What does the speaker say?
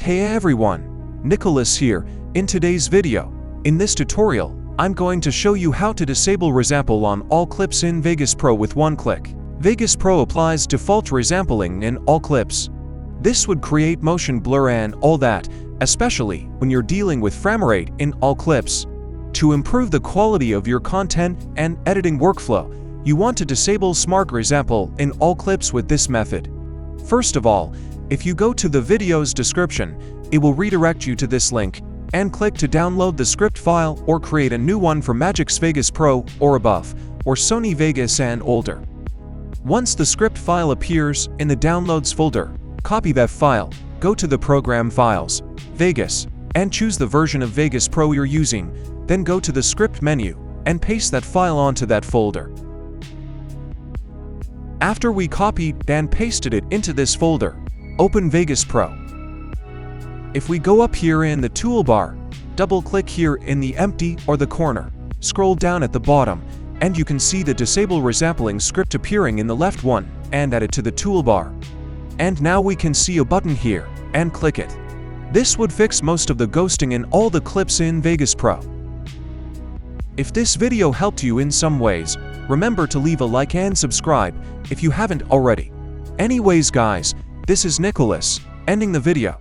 Hey everyone, Nicholas here. In today's video, in this tutorial, I'm going to show you how to disable Resample on all clips in Vegas Pro with one click. Vegas Pro applies default resampling in all clips. This would create motion blur and all that, especially when you're dealing with frame rate in all clips. To improve the quality of your content and editing workflow, you want to disable Smart Resample in all clips with this method. First of all, if you go to the video's description, it will redirect you to this link, and click to download the script file or create a new one for Magix Vegas Pro or above, or Sony Vegas and older. Once the script file appears in the Downloads folder, copy that file, go to the Program Files, Vegas, and choose the version of Vegas Pro you're using, then go to the Script menu, and paste that file onto that folder. After we copied and pasted it into this folder, open Vegas Pro. If we go up here in the toolbar, double-click here in the empty or the corner, scroll down at the bottom, and you can see the Disable Resampling script appearing in the left one, and add it to the toolbar. And now we can see a button here, and click it. This would fix most of the ghosting in all the clips in Vegas Pro. If this video helped you in some ways, remember to leave a like and subscribe if you haven't already. Anyways guys, this is Nicholas, ending the video.